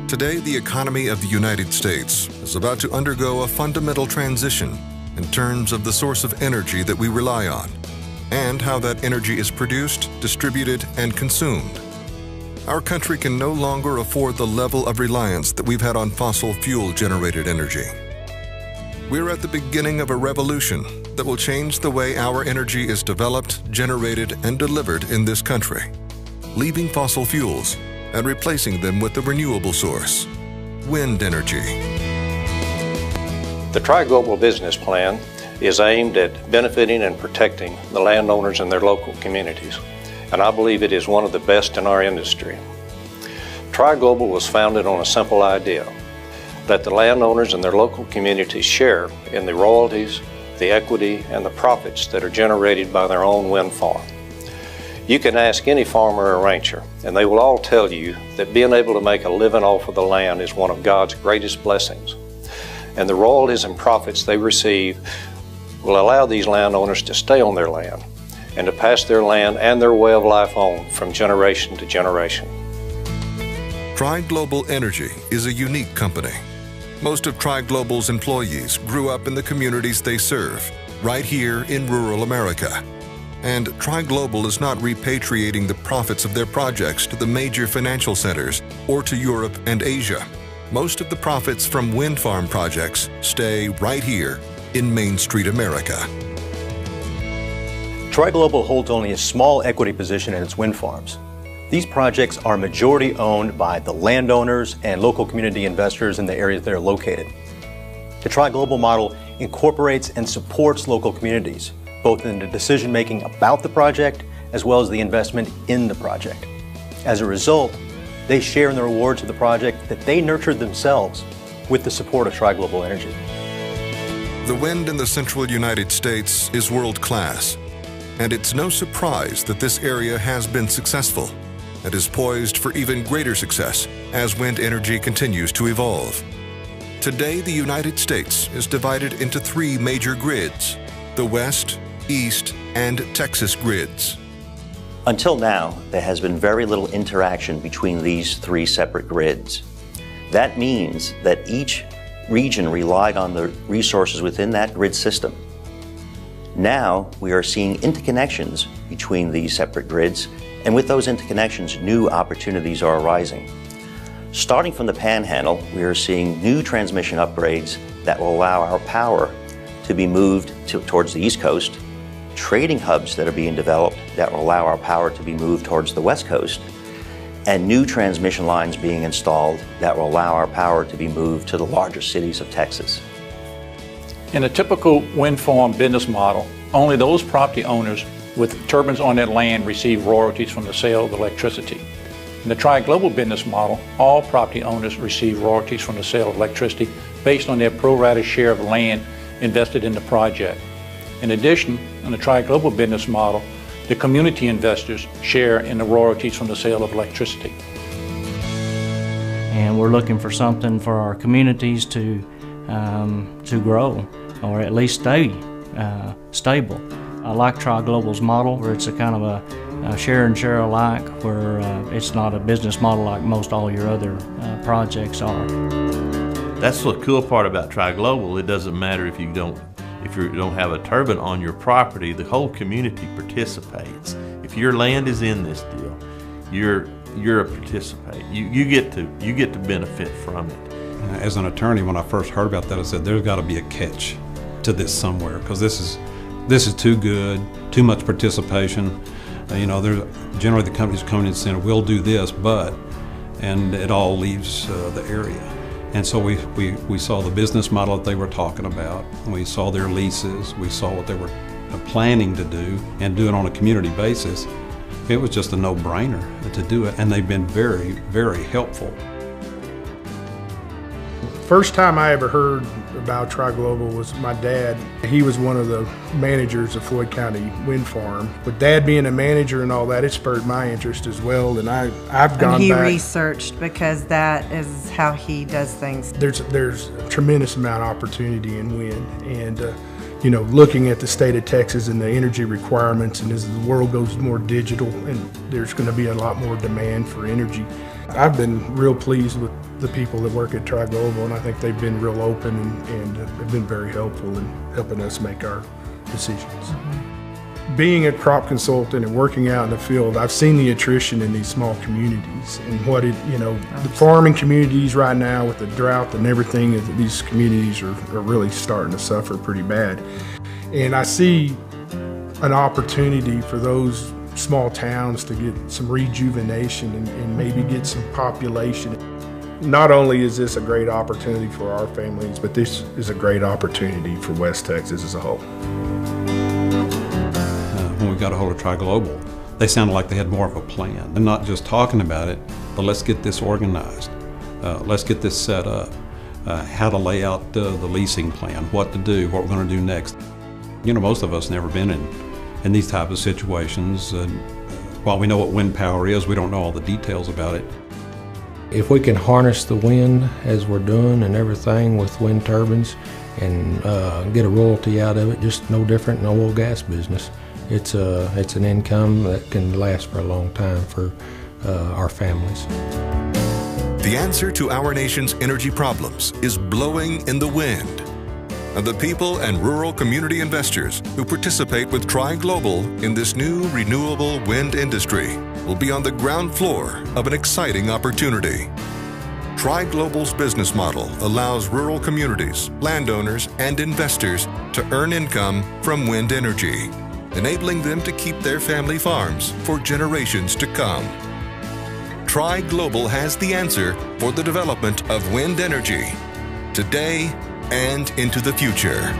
Today, the economy of the United States is about to undergo a fundamental transition in terms of the source of energy that we rely on and how that energy is produced, distributed, and consumed. Our country can no longer afford the level of reliance that we've had on fossil fuel-generated energy. We're at the beginning of a revolution that will change the way our energy is developed, generated, and delivered in this country, leaving fossil fuels and replacing them with the renewable source, wind energy. The TriGlobal business plan is aimed at benefiting and protecting the landowners and their local communities, and I believe it is one of the best in our industry. TriGlobal was founded on a simple idea: that the landowners and their local communities share in the royalties, the equity, and the profits that are generated by their own wind farm. You can ask any farmer or rancher, and they will all tell you that being able to make a living off of the land is one of God's greatest blessings. And the royalties and profits they receive will allow these landowners to stay on their land and to pass their land and their way of life on from generation to generation. TriGlobal Energy is a unique company. Most of TriGlobal's employees grew up in the communities they serve, right here in rural America. And TriGlobal is not repatriating the profits of their projects to the major financial centers or to Europe and Asia. Most of the profits from wind farm projects stay right here in Main Street America. TriGlobal holds only a small equity position in its wind farms. These projects are majority owned by the landowners and local community investors in the areas they're located. The TriGlobal model incorporates and supports local communities, both in the decision-making about the project as well as the investment in the project. As a result, they share in the rewards of the project that they nurtured themselves with the support of TriGlobal Energy. The wind in the central United States is world-class, and it's no surprise that this area has been successful and is poised for even greater success as wind energy continues to evolve. Today, the United States is divided into three major grids: the West, East, and Texas grids. Until now, there has been very little interaction between these three separate grids. That means that each region relied on the resources within that grid system. Now, we are seeing interconnections between these separate grids, and with those interconnections, new opportunities are arising. Starting from the Panhandle, we are seeing new transmission upgrades that will allow our power to be moved towards the East Coast, trading hubs that are being developed that will allow our power to be moved towards the West Coast, and new transmission lines being installed that will allow our power to be moved to the larger cities of Texas. In a typical wind farm business model, only those property owners with turbines on their land receive royalties from the sale of electricity. In the TriGlobal business model, all property owners receive royalties from the sale of electricity based on their pro rata share of land invested in the project. In addition, in the TriGlobal business model, the community investors share in the royalties from the sale of electricity. And we're looking for something for our communities to grow, or at least stay stable. I like TriGlobal's model, where it's a kind of a share and share alike, where it's not a business model like most all your other projects are. That's the cool part about TriGlobal. It doesn't matter if you don't have a turbine on your property, the whole community participates. If your land is in this deal, you're a participant. You get to benefit from it. As an attorney, when I first heard about that, I said there's got to be a catch to this somewhere, because this is too good, too much participation. There's generally the companies coming in saying we'll do this, and it all leaves the area. And so we saw the business model that they were talking about. We saw their leases. We saw what they were planning to do and do it on a community basis. It was just a no-brainer to do it, and they've been very, very helpful. First time I ever heard about TriGlobal was my dad. He was one of the managers of Floyd County Wind Farm. With Dad being a manager and all that, it spurred my interest as well, and I've gone back. He researched, because that is how he does things. There's a tremendous amount of opportunity in wind, and looking at the state of Texas and the energy requirements, and as the world goes more digital, and there's going to be a lot more demand for energy. I've been real pleased with the people that work at TriGlobal, and I think they've been real open and have been very helpful in helping us make our decisions. Being a crop consultant and working out in the field, I've seen the attrition in these small communities and what it, the farming communities right now with the drought and everything, these communities are really starting to suffer pretty bad. And I see an opportunity for those small towns to get some rejuvenation and maybe get some population. Not only is this a great opportunity for our families, but this is a great opportunity for West Texas as a whole. When we got a hold of TriGlobal, they sounded like they had more of a plan. And not just talking about it, but let's get this organized. Let's get this set up. How to lay out the leasing plan, what to do, what we're going to do next. Most of us never been in these type of situations. While we know what wind power is, we don't know all the details about it. If we can harness the wind as we're doing and everything with wind turbines and get a royalty out of it, just no different than the oil gas business. It's an income that can last for a long time for our families. The answer to our nation's energy problems is blowing in the wind. And the people and rural community investors who participate with TriGlobal in this new renewable wind industry will be on the ground floor of an exciting opportunity. TriGlobal's business model allows rural communities, landowners, and investors to earn income from wind energy, enabling them to keep their family farms for generations to come. TriGlobal has the answer for the development of wind energy today and into the future.